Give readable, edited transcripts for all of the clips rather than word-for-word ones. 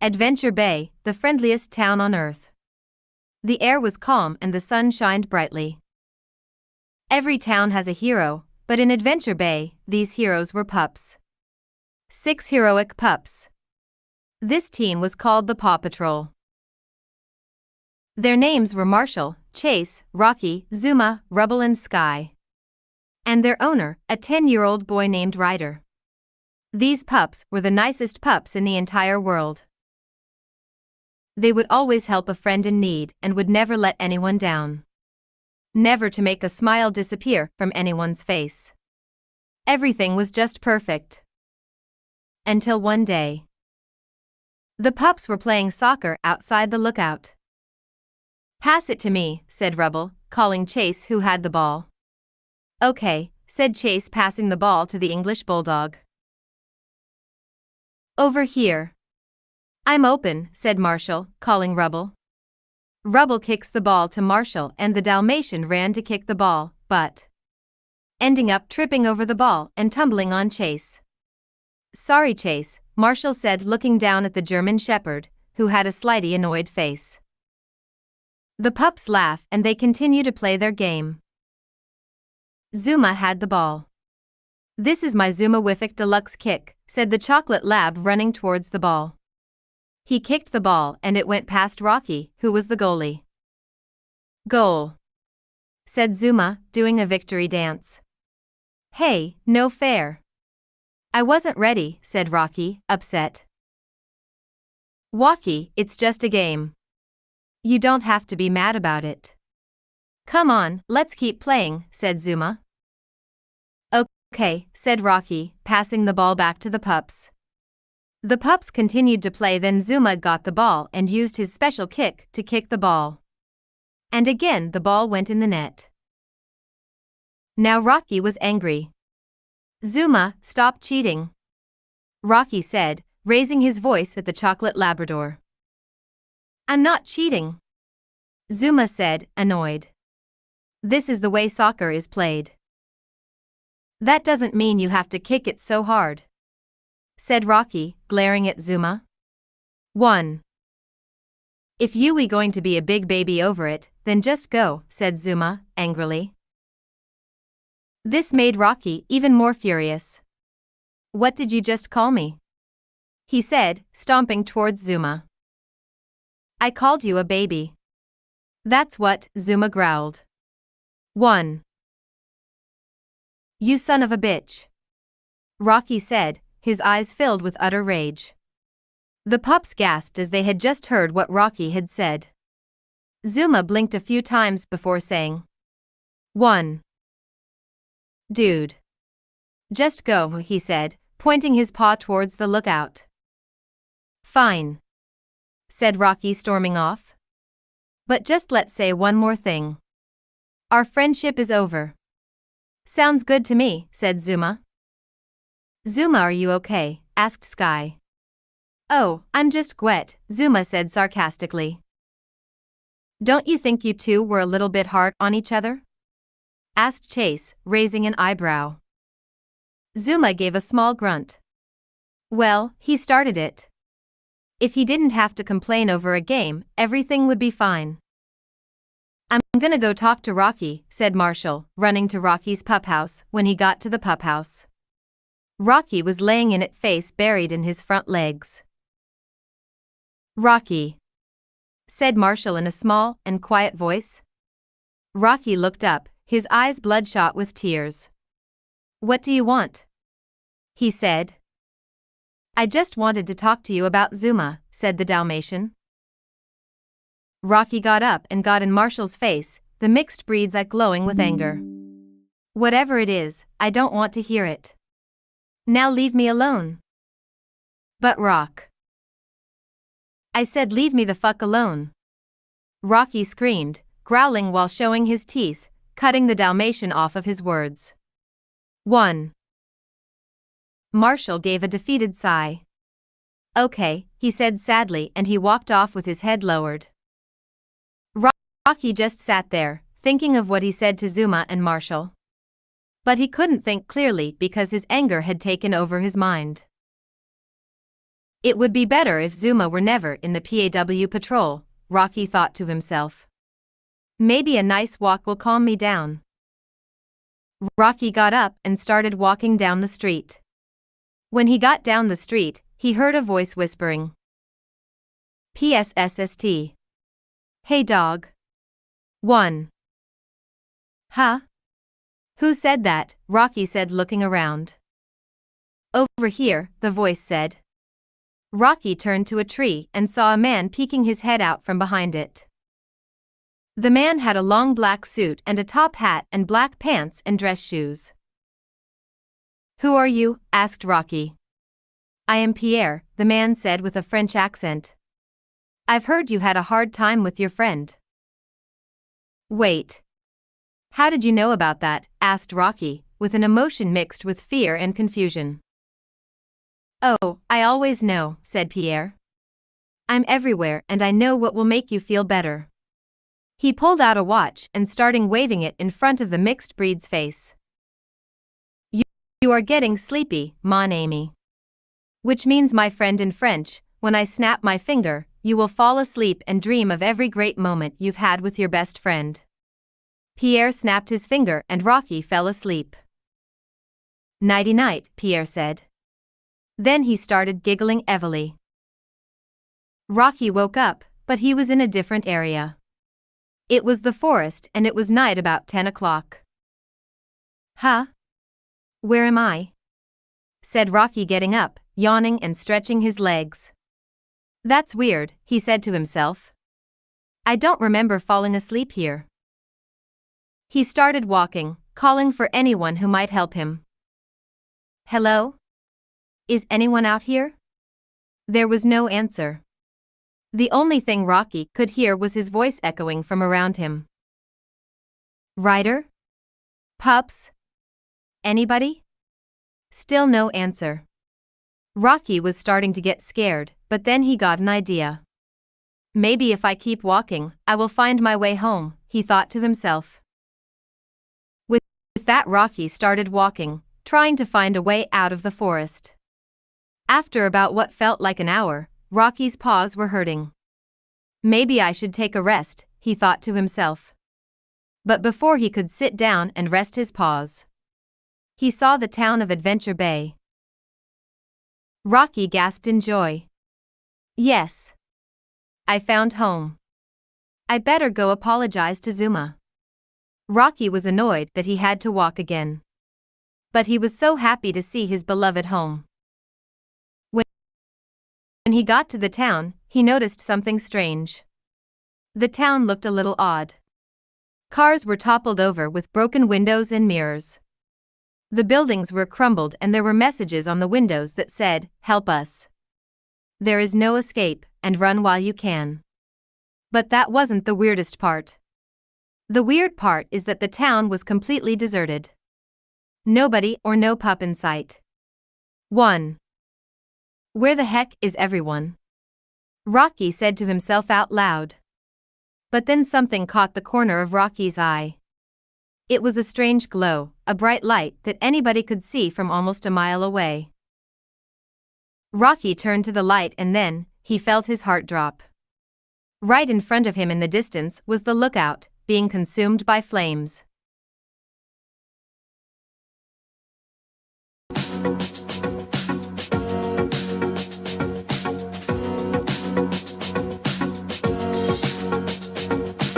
Adventure Bay, the friendliest town on Earth. The air was calm and the sun shined brightly. Every town has a hero, but in Adventure Bay, these heroes were pups. 6 heroic pups. This team was called the Paw Patrol. Their names were Marshall, Chase, Rocky, Zuma, Rubble and Sky. And their owner, a 10-year-old boy named Ryder. These pups were the nicest pups in the entire world. They would always help a friend in need and would never let anyone down. Never to make a smile disappear from anyone's face. Everything was just perfect. Until one day. The pups were playing soccer outside the lookout. "Pass it to me," said Rubble, calling Chase who had the ball. "Okay," said Chase, passing the ball to the English bulldog. "Over here." "I'm open," said Marshall, calling Rubble. Rubble kicks the ball to Marshall and the Dalmatian ran to kick the ball, but ending up tripping over the ball and tumbling on Chase. "Sorry, Chase," Marshall said, looking down at the German Shepherd, who had a slightly annoyed face. The pups laugh and they continue to play their game. Zuma had the ball. "This is my Zuma Wific Deluxe kick," said the chocolate lab, running towards the ball. He kicked the ball and it went past Rocky, who was the goalie. "Goal," said Zuma, doing a victory dance. "Hey, no fair." "I wasn't ready," said Rocky, upset. "Rocky, it's just a game. You don't have to be mad about it." "Come on, let's keep playing," said Zuma. "Okay," said Rocky, passing the ball back to the pups. The pups continued to play, then Zuma got the ball and used his special kick to kick the ball. And again the ball went in the net. Now Rocky was angry. "Zuma, stop cheating," Rocky said, raising his voice at the chocolate Labrador. "I'm not cheating," Zuma said, annoyed. "This is the way soccer is played." "That doesn't mean you have to kick it so hard," said Rocky, glaring at Zuma. 1. "If you going to be a big baby over it, then just go," said Zuma, angrily. This made Rocky even more furious. "What did you just call me?" he said, stomping towards Zuma. "I called you a baby." "That's what," Zuma growled. 1. "You son of a bitch," Rocky said, his eyes filled with utter rage. The pups gasped as they had just heard what Rocky had said. Zuma blinked a few times before saying, 1. "Dude. Just go," he said, pointing his paw towards the lookout. "Fine," said Rocky, storming off. "But just let's say one more thing. Our friendship is over." "Sounds good to me," said Zuma. "Zuma, are you okay?" asked Sky. "Oh, I'm just wet," Zuma said sarcastically. "Don't you think you two were a little bit hard on each other?" asked Chase, raising an eyebrow. Zuma gave a small grunt. "Well, he started it. If he didn't have to complain over a game, everything would be fine." "I'm gonna go talk to Rocky," said Marshall, running to Rocky's pup house. When he got to the pup house, Rocky was laying in it, face buried in his front legs. "Rocky," said Marshall in a small and quiet voice. Rocky looked up, his eyes bloodshot with tears. "What do you want?" he said. "I just wanted to talk to you about Zuma," said the Dalmatian. Rocky got up and got in Marshall's face, the mixed breed's eye glowing with anger. "Whatever it is, I don't want to hear it. Now leave me alone." "But Rock," I said, "leave me the fuck alone," Rocky screamed, growling while showing his teeth, cutting the Dalmatian off of his words. 1. Marshall gave a defeated sigh. "Okay," he said sadly, and he walked off with his head lowered. Rocky just sat there, thinking of what he said to Zuma and Marshall. But he couldn't think clearly because his anger had taken over his mind. It would be better if Zuma were never in the PAW patrol, Rocky thought to himself. Maybe a nice walk will calm me down. Rocky got up and started walking down the street. When he got down the street, he heard a voice whispering. PSSST. Hey dog. 1. Huh? Who said that? Rocky said, looking around. Over here, the voice said. Rocky turned to a tree and saw a man peeking his head out from behind it. The man had a long black suit and a top hat and black pants and dress shoes. Who are you? Asked Rocky. I am Pierre, the man said with a French accent. I've heard you had a hard time with your friend. Wait. How did you know about that? Asked Rocky, with an emotion mixed with fear and confusion. Oh, I always know, said Pierre. I'm everywhere and I know what will make you feel better. He pulled out a watch and started waving it in front of the mixed breed's face. You are getting sleepy, mon ami. Which means, my friend, in French, when I snap my finger, you will fall asleep and dream of every great moment you've had with your best friend. Pierre snapped his finger and Rocky fell asleep. Nighty-night, Pierre said. Then he started giggling heavily. Rocky woke up, but he was in a different area. It was the forest and it was night, about 10 o'clock. Huh? Where am I? Said Rocky, getting up, yawning and stretching his legs. That's weird, he said to himself. I don't remember falling asleep here. He started walking, calling for anyone who might help him. Hello? Is anyone out here? There was no answer. The only thing Rocky could hear was his voice echoing from around him. Ryder? Pups? Anybody? Still no answer. Rocky was starting to get scared, but then he got an idea. Maybe if I keep walking, I will find my way home, he thought to himself. With that, Rocky started walking, trying to find a way out of the forest. After about what felt like an hour, Rocky's paws were hurting. Maybe I should take a rest, he thought to himself. But before he could sit down and rest his paws, he saw the town of Adventure Bay. Rocky gasped in joy. Yes. I found home. I better go apologize to Zuma. Rocky was annoyed that he had to walk again. But he was so happy to see his beloved home. When he got to the town, he noticed something strange. The town looked a little odd. Cars were toppled over with broken windows and mirrors. The buildings were crumbled and there were messages on the windows that said, "Help us. There is no escape, and run while you can." But that wasn't the weirdest part. The weird part is that the town was completely deserted. Nobody or no pup in sight. 1. Where the heck is everyone? Rocky said to himself out loud. But then something caught the corner of Rocky's eye. It was a strange glow, a bright light that anybody could see from almost a mile away. Rocky turned to the light and then, he felt his heart drop. Right in front of him in the distance was the lookout, being consumed by flames.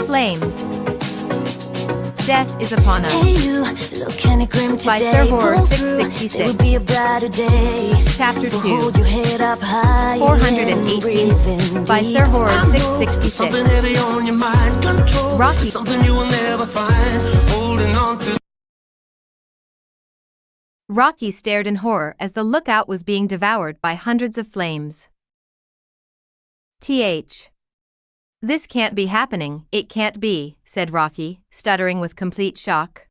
Flames. Death is upon us. Hey you, look kinda grim today. By Sir Horror 666. It would be a brighter day. Chapter so 2. Hold your head up high 418. By Sir Horror 666. Something heavy on your mind. Control. Rocky. Something you will never find. Holding on to. Rocky stared in horror as the lookout was being devoured by hundreds of flames. This can't be happening, it can't be, said Rocky, stuttering with complete shock.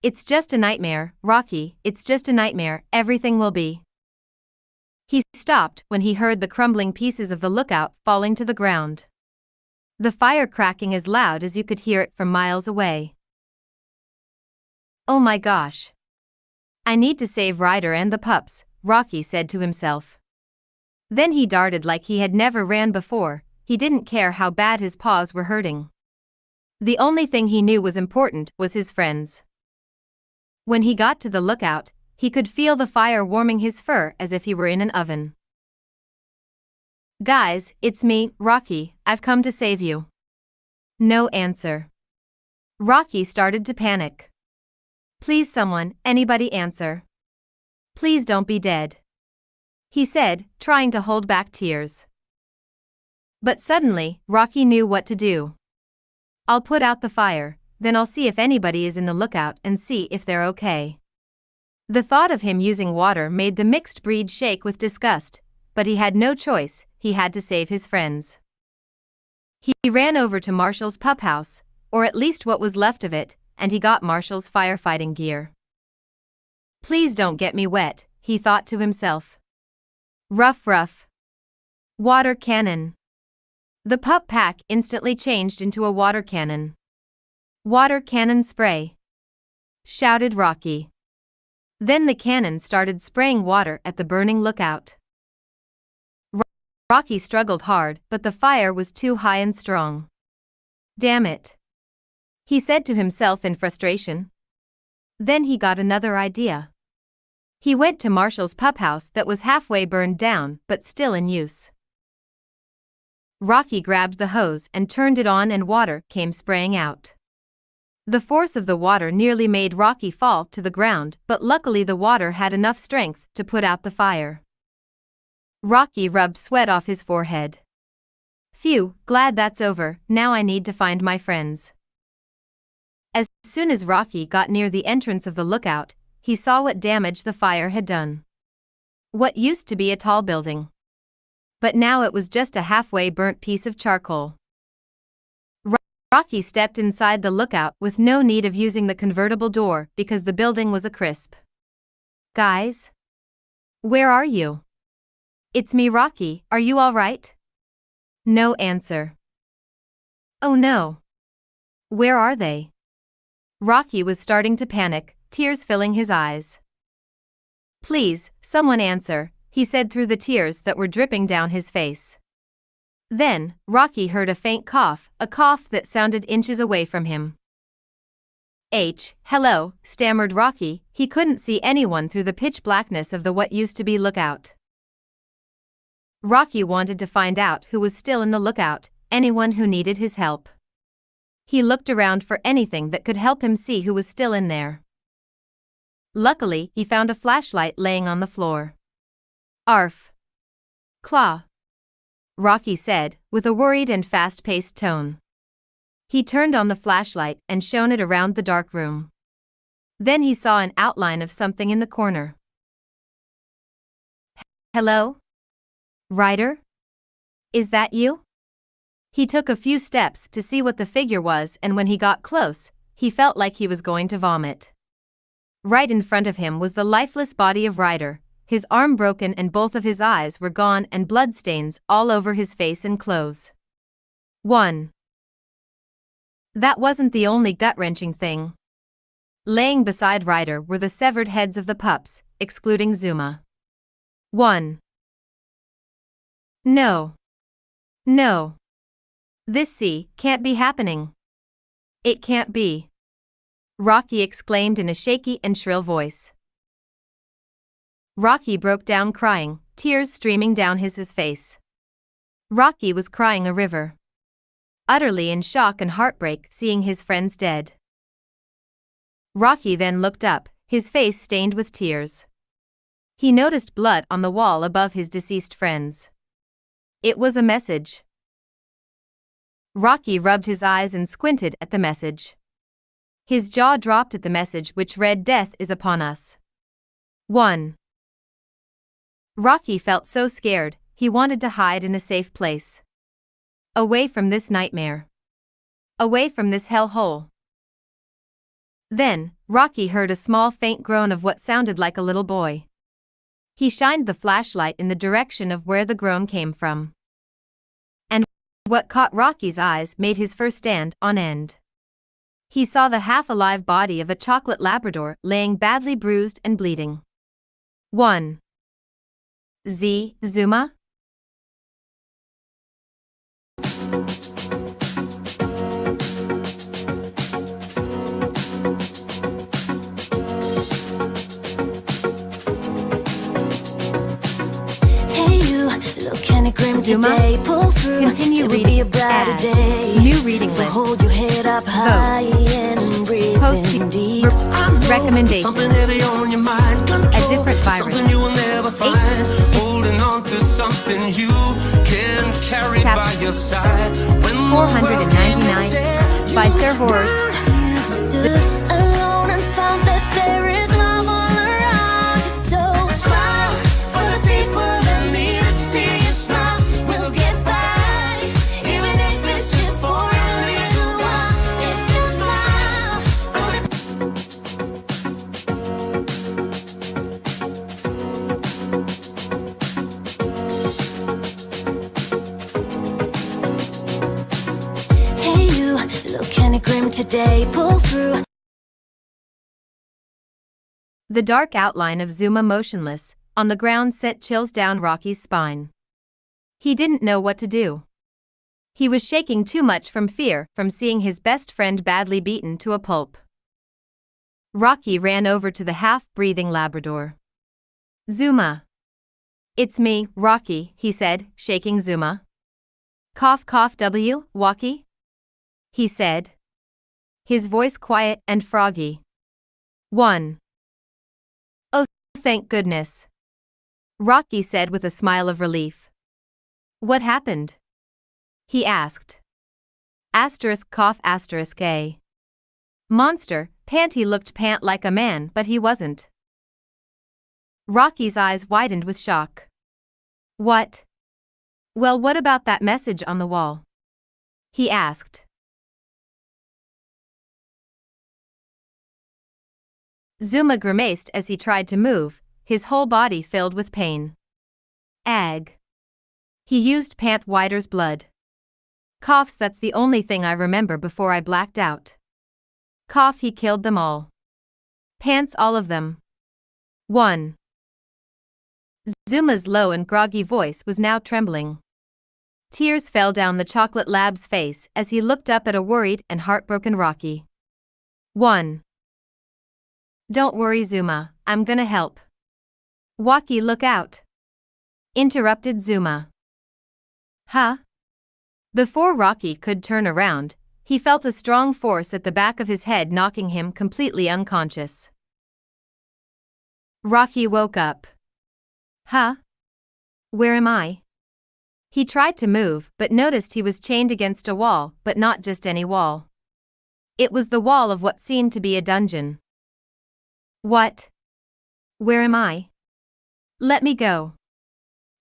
It's just a nightmare, Rocky, it's just a nightmare, everything will be. He stopped when he heard the crumbling pieces of the lookout falling to the ground. The fire cracking as loud as you could hear it from miles away. Oh my gosh. I need to save Ryder and the pups, Rocky said to himself. Then he darted like he had never ran before. He didn't care how bad his paws were hurting. The only thing he knew was important was his friends. When he got to the lookout, he could feel the fire warming his fur as if he were in an oven. "Guys, it's me, Rocky, I've come to save you." No answer. Rocky started to panic. "Please someone, anybody answer. Please don't be dead," he said, trying to hold back tears. But suddenly, Rocky knew what to do. "I'll put out the fire, then I'll see if anybody is in the lookout and see if they're okay." The thought of him using water made the mixed breed shake with disgust, but he had no choice, he had to save his friends. He ran over to Marshall's pup house, or at least what was left of it, and he got Marshall's firefighting gear. "Please don't get me wet," he thought to himself. Rough. Water cannon. The pup pack instantly changed into a water cannon. "Water cannon spray!" shouted Rocky. Then the cannon started spraying water at the burning lookout. Rocky struggled hard, but the fire was too high and strong. "Damn it," he said to himself in frustration. Then he got another idea. He went to Marshall's pup house that was halfway burned down but still in use. Rocky grabbed the hose and turned it on and water came spraying out. The force of the water nearly made Rocky fall to the ground, but luckily the water had enough strength to put out the fire. Rocky rubbed sweat off his forehead. "Phew, glad that's over, now I need to find my friends." As soon as Rocky got near the entrance of the lookout, he saw what damage the fire had done. What used to be a tall building. But now it was just a halfway burnt piece of charcoal. Rocky stepped inside the lookout with no need of using the convertible door because the building was a crisp. "Guys? Where are you?" "It's me, Rocky, are you all right?" No answer. "Oh no. Where are they?" Rocky was starting to panic, tears filling his eyes. "Please, someone answer," he said through the tears that were dripping down his face. Then, Rocky heard a faint cough, a cough that sounded inches away from him. Hello," stammered Rocky. He couldn't see anyone through the pitch blackness of the what used to be lookout. Rocky wanted to find out who was still in the lookout, anyone who needed his help. He looked around for anything that could help him see who was still in there. Luckily, he found a flashlight laying on the floor. "Arf. Claw," Rocky said, with a worried and fast-paced tone. He turned on the flashlight and shone it around the dark room. Then he saw an outline of something in the corner. "Hello? Ryder? Is that you?" He took a few steps to see what the figure was, and when he got close, he felt like he was going to vomit. Right in front of him was the lifeless body of Ryder, his arm broken and both of his eyes were gone and bloodstains all over his face and clothes. That wasn't the only gut-wrenching thing. Laying beside Ryder were the severed heads of the pups, excluding Zuma. No. This can't be happening. It can't be. Rocky exclaimed in a shaky and shrill voice. Rocky broke down crying, tears streaming down his face. Rocky was crying a river. Utterly in shock and heartbreak seeing his friends dead. Rocky then looked up, his face stained with tears. He noticed blood on the wall above his deceased friends. It was a message. Rocky rubbed his eyes and squinted at the message. His jaw dropped at the message, which read, "Death is upon us." Rocky felt so scared, he wanted to hide in a safe place. Away from this nightmare. Away from this hellhole. Then, Rocky heard a small faint groan of what sounded like a little boy. He shined the flashlight in the direction of where the groan came from. And what caught Rocky's eyes made his fur stand on end. He saw the half-alive body of a chocolate Labrador laying badly bruised and bleeding. Zuma? Zuma, continue reading. Add. New reading list. Vote. Post. Recommendation. A different virus. 8. Holding on to something you can carry by your side. 499 by Sir Horror. Alone and found that there is love all around you. So smile for the people that need to see you smile. We'll get by, even if it's just for a little while. If you smile for the Hey you, look kinda grim today, pull through. The dark outline of Zuma motionless on the ground sent chills down Rocky's spine. He didn't know what to do. He was shaking too much from fear from seeing his best friend badly beaten to a pulp. Rocky ran over to the half-breathing Labrador. Zuma. It's me, Rocky, he said, shaking Zuma. Cough cough Walkie? He said. His voice quiet and froggy. 1. Oh, thank goodness. Rocky said with a smile of relief. What happened? He asked. Asterisk cough asterisk A. Monster, Panty looked pant like a man but he wasn't. Rocky's eyes widened with shock. What? Well, what about that message on the wall? He asked. Zuma grimaced as he tried to move, his whole body filled with pain. Ag. He used Pant Wider's blood. Coughs, that's the only thing I remember before I blacked out. Cough, he killed them all. Pants, all of them. 1. Zuma's low and groggy voice was now trembling. Tears fell down the chocolate lab's face as he looked up at a worried and heartbroken Rocky. 1. Don't worry, Zuma, I'm gonna help. Rocky, look out! Interrupted Zuma. Huh? Before Rocky could turn around, he felt a strong force at the back of his head knocking him completely unconscious. Rocky woke up. Huh? Where am I? He tried to move but noticed he was chained against a wall, but not just any wall. It was the wall of what seemed to be a dungeon. What? Where am I? Let me go.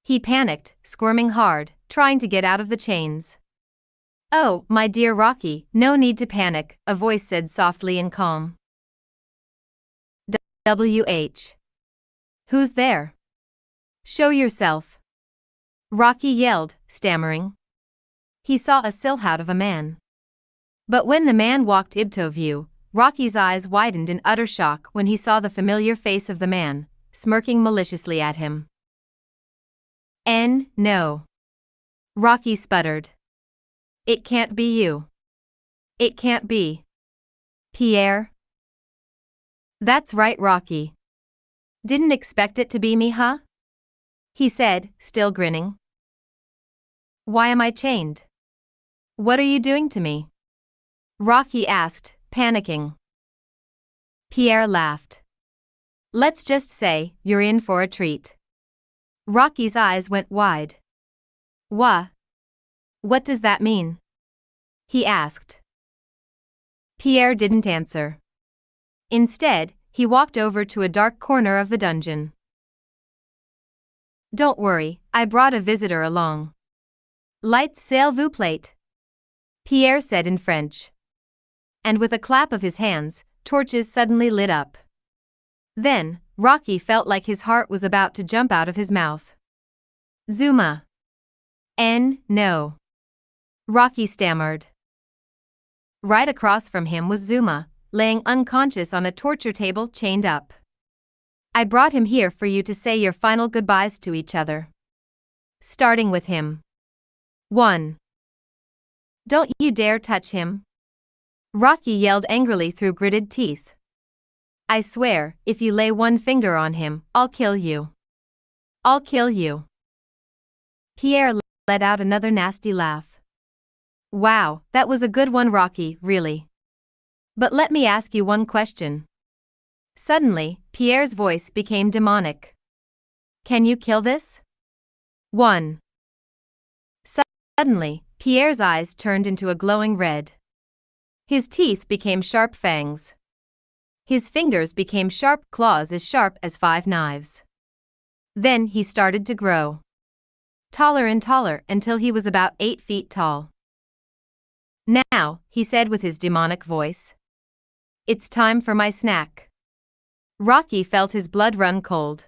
He panicked, squirming hard, trying to get out of the chains. Oh, my dear Rocky, no need to panic, a voice said softly and calm. WH. Who's there? Show yourself. Rocky yelled, stammering. He saw a silhouette of a man. But when the man walked into view, Rocky's eyes widened in utter shock when he saw the familiar face of the man, smirking maliciously at him. No. Rocky sputtered. It can't be you. It can't be. Pierre? That's right, Rocky. Didn't expect it to be me, huh? He said, still grinning. Why am I chained? What are you doing to me? Rocky asked, panicking. Pierre laughed. Let's just say, you're in for a treat. Rocky's eyes went wide. What does that mean? He asked. Pierre didn't answer. Instead, he walked over to a dark corner of the dungeon. Don't worry, I brought a visitor along. Lights, s'il vous plaît, Pierre said in French. And with a clap of his hands, torches suddenly lit up. Then, Rocky felt like his heart was about to jump out of his mouth. Zuma. No. Rocky stammered. Right across from him was Zuma, laying unconscious on a torture table chained up. I brought him here for you to say your final goodbyes to each other. Starting with him. 1. Don't you dare touch him. Rocky yelled angrily through gritted teeth. I swear, if you lay one finger on him, I'll kill you. I'll kill you. Pierre let out another nasty laugh. Wow, that was a good one, Rocky, really. But let me ask you one question. Suddenly, Pierre's voice became demonic. Can you kill this? 1. Suddenly, Pierre's eyes turned into a glowing red. His teeth became sharp fangs. His fingers became sharp claws as sharp as 5 knives. Then he started to grow. Taller and taller until he was about 8 feet tall. Now, he said with his demonic voice. It's time for my snack. Rocky felt his blood run cold.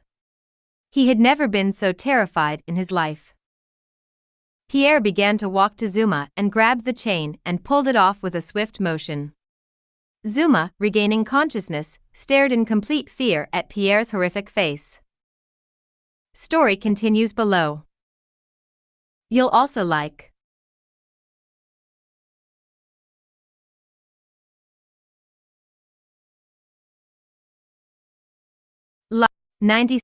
He had never been so terrified in his life. Pierre began to walk to Zuma and grabbed the chain and pulled it off with a swift motion. Zuma, regaining consciousness, stared in complete fear at Pierre's horrific face. Story continues below. You'll also like 90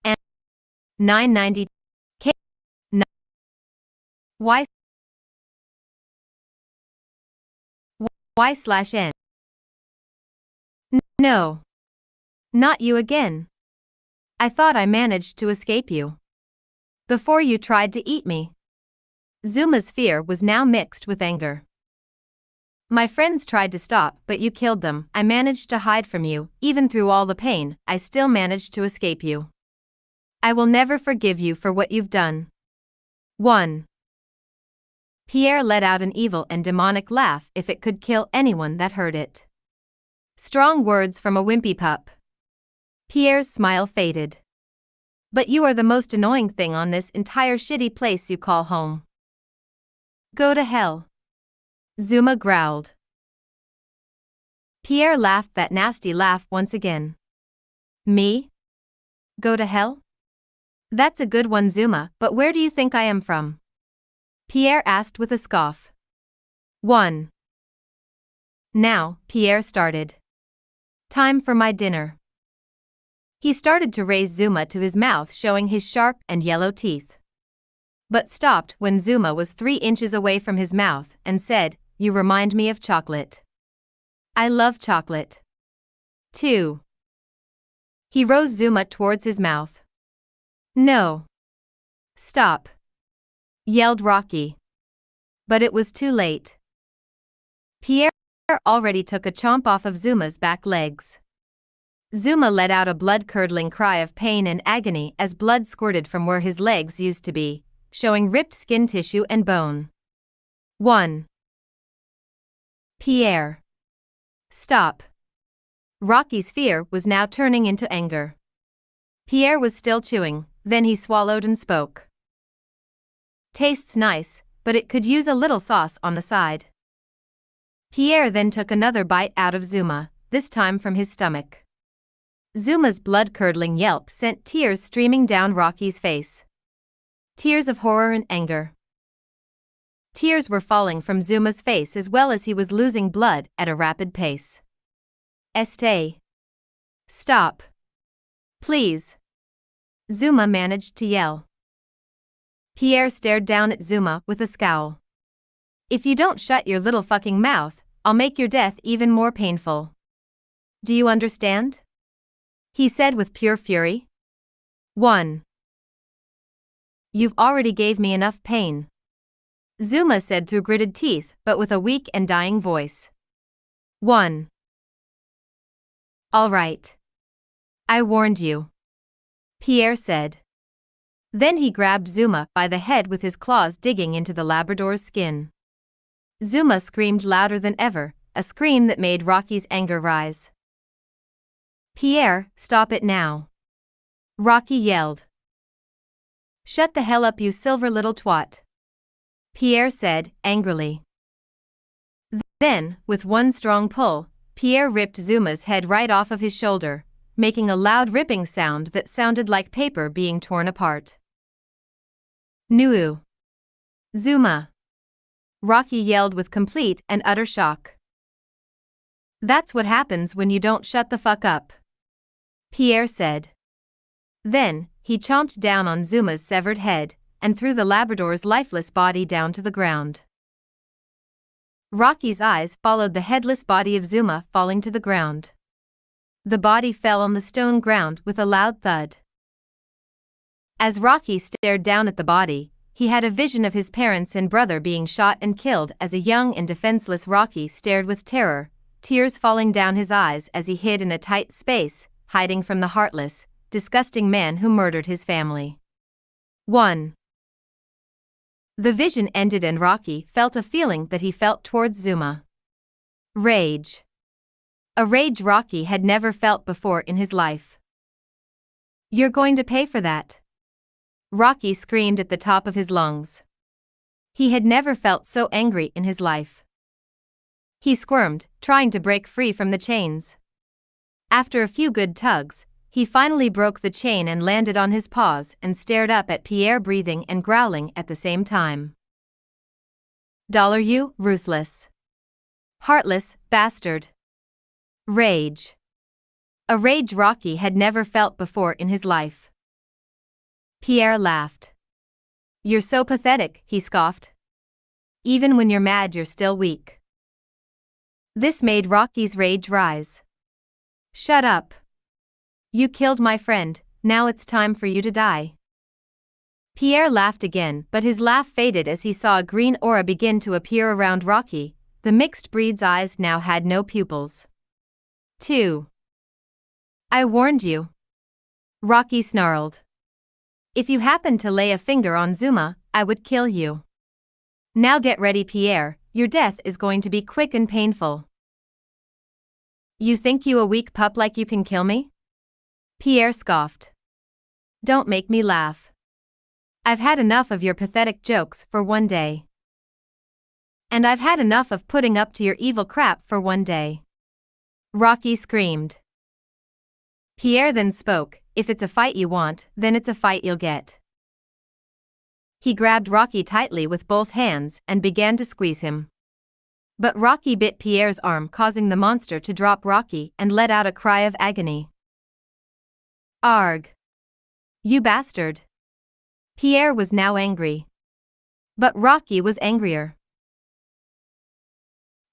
and 990 K Y Y/N. No. Not you again. I thought I managed to escape you. Before you tried to eat me. Zuma's fear was now mixed with anger. My friends tried to stop, but you killed them. I managed to hide from you. Even through all the pain, I still managed to escape you. I will never forgive you for what you've done. 1. Pierre let out an evil and demonic laugh if it could kill anyone that heard it. Strong words from a wimpy pup. Pierre's smile faded. But you are the most annoying thing on this entire shitty place you call home. Go to hell. Zuma growled. Pierre laughed that nasty laugh once again. Me? Go to hell? That's a good one, Zuma, but where do you think I am from? Pierre asked with a scoff. 1. Now, Pierre started. Time for my dinner. He started to raise Zuma to his mouth, showing his sharp and yellow teeth. But stopped when Zuma was 3 inches away from his mouth and said, You remind me of chocolate. I love chocolate. 2. He rose Zuma towards his mouth. No. Stop. Yelled Rocky. But it was too late. Pierre already took a chomp off of Zuma's back legs. Zuma let out a blood-curdling cry of pain and agony as blood squirted from where his legs used to be, showing ripped skin tissue and bone. 1. Pierre. Stop. Rocky's fear was now turning into anger. Pierre was still chewing, then he swallowed and spoke. Tastes nice, but it could use a little sauce on the side. Pierre then took another bite out of Zuma, this time from his stomach. Zuma's blood-curdling yelp sent tears streaming down Rocky's face. Tears of horror and anger. Tears were falling from Zuma's face as well as he was losing blood at a rapid pace. Stay. Stop. Please. Zuma managed to yell. Pierre stared down at Zuma with a scowl. If you don't shut your little fucking mouth, I'll make your death even more painful. Do you understand? He said with pure fury. 1. You've already gave me enough pain. Zuma said through gritted teeth but with a weak and dying voice. 1. All right. I warned you. Pierre said. Then he grabbed Zuma by the head with his claws digging into the Labrador's skin. Zuma screamed louder than ever, a scream that made Rocky's anger rise. Pierre, stop it now. Rocky yelled. Shut the hell up, you silver little twat. Pierre said, angrily. Then, with one strong pull, Pierre ripped Zuma's head right off of his shoulder, making a loud ripping sound that sounded like paper being torn apart. Nuu. Zuma. Rocky yelled with complete and utter shock. That's what happens when you don't shut the fuck up. Pierre said. Then, he chomped down on Zuma's severed head, and threw the Labrador's lifeless body down to the ground. Rocky's eyes followed the headless body of Zuma falling to the ground. The body fell on the stone ground with a loud thud. As Rocky stared down at the body, he had a vision of his parents and brother being shot and killed. As a young and defenseless Rocky stared with terror, tears falling down his eyes as he hid in a tight space, hiding from the heartless, disgusting man who murdered his family. 1. The vision ended and Rocky felt a feeling that he felt towards Zuma. Rage. A rage Rocky had never felt before in his life. "You're going to pay for that," Rocky screamed at the top of his lungs. He had never felt so angry in his life. He squirmed, trying to break free from the chains. After a few good tugs, he finally broke the chain and landed on his paws and stared up at Pierre, breathing and growling at the same time. "You ruthless, heartless bastard." Rage. A rage Rocky had never felt before in his life. Pierre laughed. "You're so pathetic," he scoffed. "Even when you're mad, you're still weak." This made Rocky's rage rise. "Shut up. You killed my friend, now it's time for you to die." Pierre laughed again, but his laugh faded as he saw a green aura begin to appear around Rocky. The mixed breed's eyes now had no pupils. 2. "I warned you," Rocky snarled. "If you happened to lay a finger on Zuma, I would kill you. Now get ready, Pierre, your death is going to be quick and painful." "You think you a weak pup like you can kill me?" Pierre scoffed. "Don't make me laugh. I've had enough of your pathetic jokes for one day. And I've had enough of putting up to your evil crap for one day," Rocky screamed. Pierre then spoke, "If it's a fight you want, then it's a fight you'll get." He grabbed Rocky tightly with both hands and began to squeeze him. But Rocky bit Pierre's arm, causing the monster to drop Rocky and let out a cry of agony. "Arg! You bastard!" Pierre was now angry. But Rocky was angrier.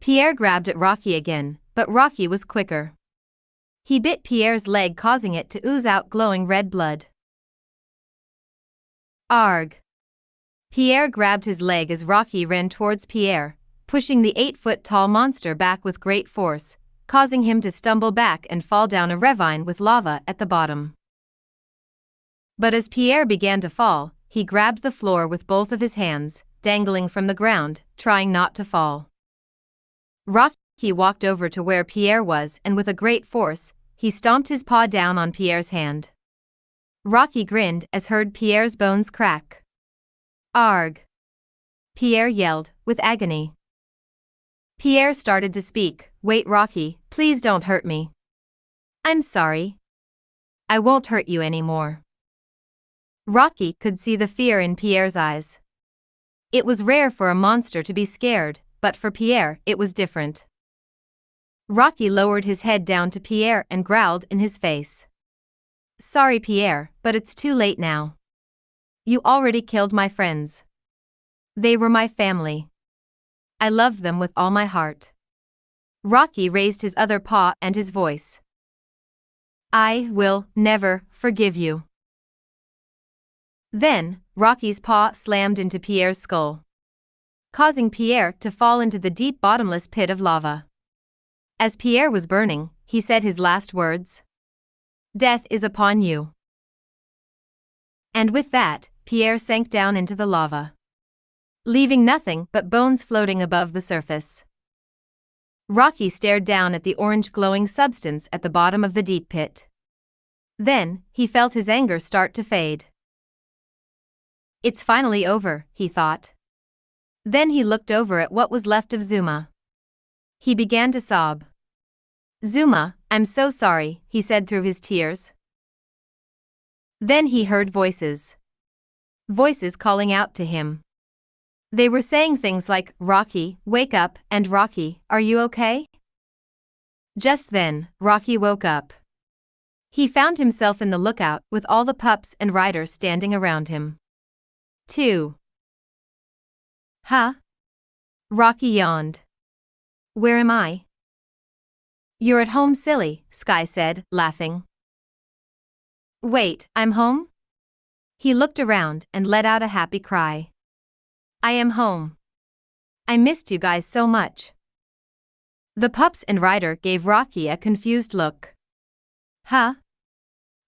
Pierre grabbed at Rocky again, but Rocky was quicker. He bit Pierre's leg, causing it to ooze out glowing red blood. "Arg!" Pierre grabbed his leg as Rocky ran towards Pierre, pushing the 8-foot-tall monster back with great force, causing him to stumble back and fall down a ravine with lava at the bottom. But as Pierre began to fall, he grabbed the floor with both of his hands, dangling from the ground, trying not to fall. Rocky walked over to where Pierre was and with a great force, he stomped his paw down on Pierre's hand. Rocky grinned as heard Pierre's bones crack. "Arg!" Pierre yelled, with agony. Pierre started to speak. "Wait, Rocky, please don't hurt me. I'm sorry. I won't hurt you anymore." Rocky could see the fear in Pierre's eyes. It was rare for a monster to be scared, but for Pierre it was different. Rocky lowered his head down to Pierre and growled in his face. "Sorry, Pierre, but it's too late now. You already killed my friends. They were my family. I loved them with all my heart." Rocky raised his other paw and his voice. "I will never forgive you." Then, Rocky's paw slammed into Pierre's skull, causing Pierre to fall into the deep bottomless pit of lava. As Pierre was burning, he said his last words. "Death is upon you." And with that, Pierre sank down into the lava, leaving nothing but bones floating above the surface. Rocky stared down at the orange glowing substance at the bottom of the deep pit. Then, he felt his anger start to fade. "It's finally over," he thought. Then he looked over at what was left of Zuma. He began to sob. "Zuma, I'm so sorry," he said through his tears. Then he heard voices. Voices calling out to him. They were saying things like, "Rocky, wake up," and "Rocky, are you okay?" Just then, Rocky woke up. He found himself in the lookout with all the pups and riders standing around him. 2. Huh? Rocky yawned. Where am I? You're at home, silly, Sky said, laughing. Wait, I'm home? He looked around and let out a happy cry. I am home. I missed you guys so much. The pups and Ryder gave Rocky a confused look. Huh?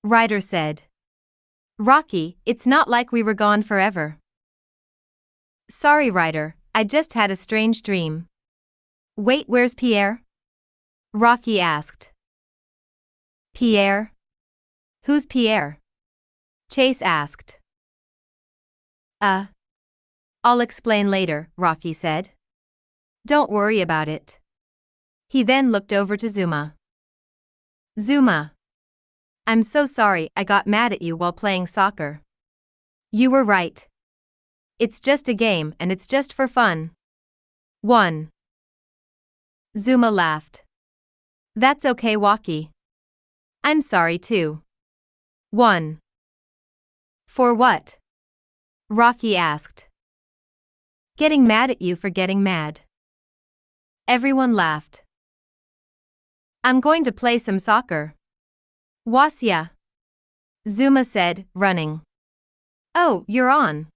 Ryder said. Rocky, it's not like we were gone forever. Sorry, Ryder, I just had a strange dream. Wait, where's Pierre? Rocky asked. Pierre? Who's Pierre? Chase asked. I'll explain later, Rocky said. Don't worry about it. He then looked over to Zuma. Zuma. I'm so sorry I got mad at you while playing soccer. You were right. It's just a game and it's just for fun. 1. Zuma laughed. That's okay, Rocky. I'm sorry too. 1. For what? Rocky asked. Getting mad at you for getting mad. Everyone laughed. I'm going to play some soccer. Wasya. Zuma said, running. Oh, you're on.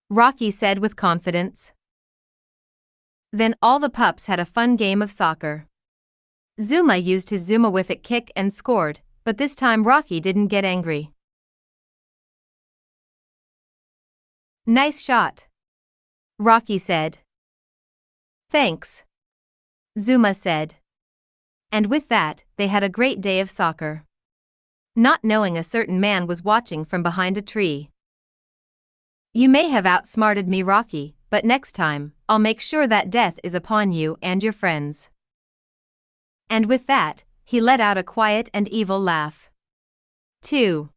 Rocky said with confidence. Then all the pups had a fun game of soccer. Zuma used his Zumawific kick and scored, but this time Rocky didn't get angry. Nice shot. Rocky said. Thanks. Zuma said. And with that, they had a great day of soccer. Not knowing a certain man was watching from behind a tree. You may have outsmarted me, Rocky, but next time, I'll make sure that death is upon you and your friends. And with that, he let out a quiet and evil laugh. 2.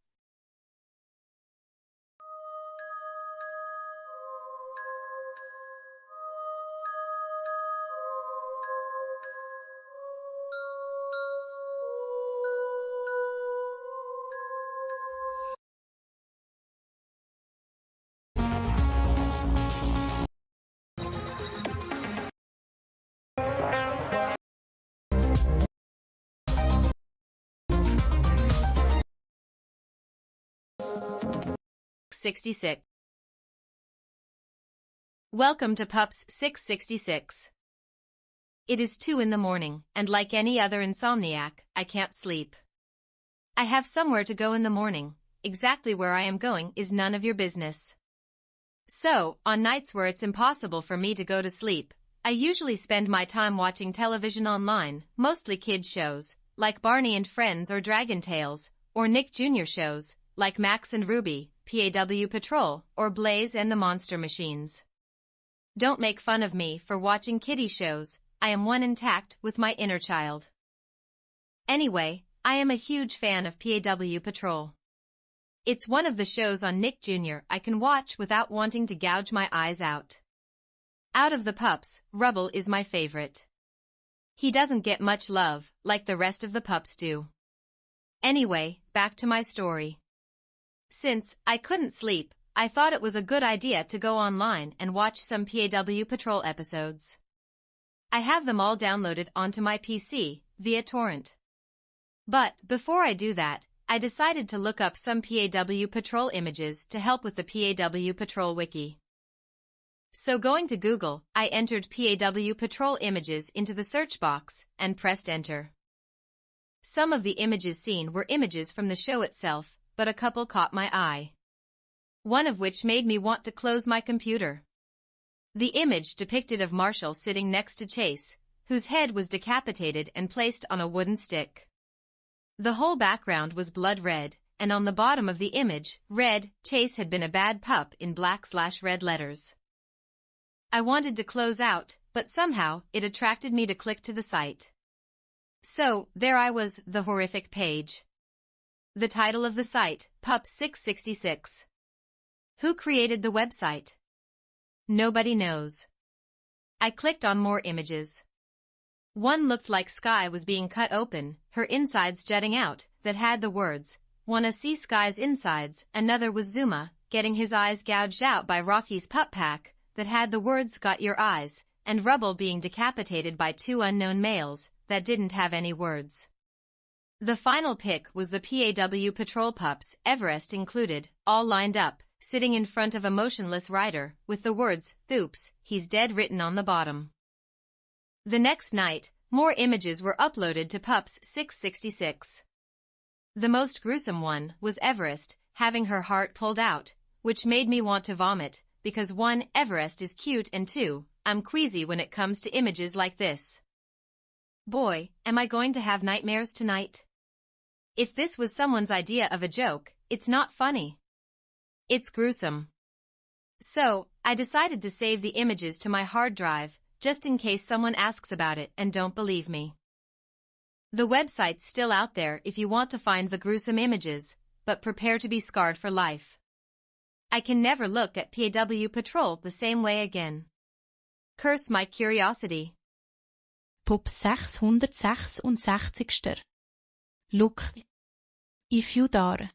.66. Welcome to Pups 666. It is 2 in the morning, and like any other insomniac, I can't sleep. I have somewhere to go in the morning. Exactly where I am going is none of your business. So, on nights where it's impossible for me to go to sleep, I usually spend my time watching television online, mostly kids shows, like Barney and Friends or Dragon Tales, or Nick Jr. shows, like Max and Ruby, PAW Patrol, or Blaze and the Monster Machines. Don't make fun of me for watching kiddie shows, I am one intact with my inner child. Anyway, I am a huge fan of PAW Patrol. It's one of the shows on Nick Jr. I can watch without wanting to gouge my eyes out. Out of the pups, Rubble is my favorite. He doesn't get much love, like the rest of the pups do. Anyway, back to my story. Since I couldn't sleep, I thought it was a good idea to go online and watch some PAW Patrol episodes. I have them all downloaded onto my PC, via torrent. But, before I do that, I decided to look up some PAW Patrol images to help with the PAW Patrol wiki. So going to Google, I entered PAW Patrol images into the search box, and pressed enter. Some of the images seen were images from the show itself, but a couple caught my eye. One of which made me want to close my computer. The image depicted of Marshall sitting next to Chase, whose head was decapitated and placed on a wooden stick. The whole background was blood red, and on the bottom of the image, read, Chase had been a bad pup in black/red letters. I wanted to close out, but somehow, it attracted me to click to the site. So, there I was, the horrific page. The title of the site, Pup 666. Who created the website? Nobody knows. I clicked on more images. One looked like Sky was being cut open, her insides jutting out, that had the words, "Wanna see Sky's insides?" Another was Zuma, getting his eyes gouged out by Rocky's pup pack that had the words "got your eyes," and Rubble being decapitated by 2 unknown males that didn't have any words. The final pick was the PAW patrol pups, Everest included, all lined up, sitting in front of a motionless rider, with the words, "Oops, he's dead" written on the bottom. The next night, more images were uploaded to Pups 666. The most gruesome one was Everest, having her heart pulled out, which made me want to vomit, because 1, Everest is cute, and 2, I'm queasy when it comes to images like this. Boy, am I going to have nightmares tonight. If this was someone's idea of a joke, it's not funny. It's gruesome. So, I decided to save the images to my hard drive, just in case someone asks about it and don't believe me. The website's still out there if you want to find the gruesome images, but prepare to be scarred for life. I can never look at PAW Patrol the same way again. Curse my curiosity. Pop 666. Look. If you dare.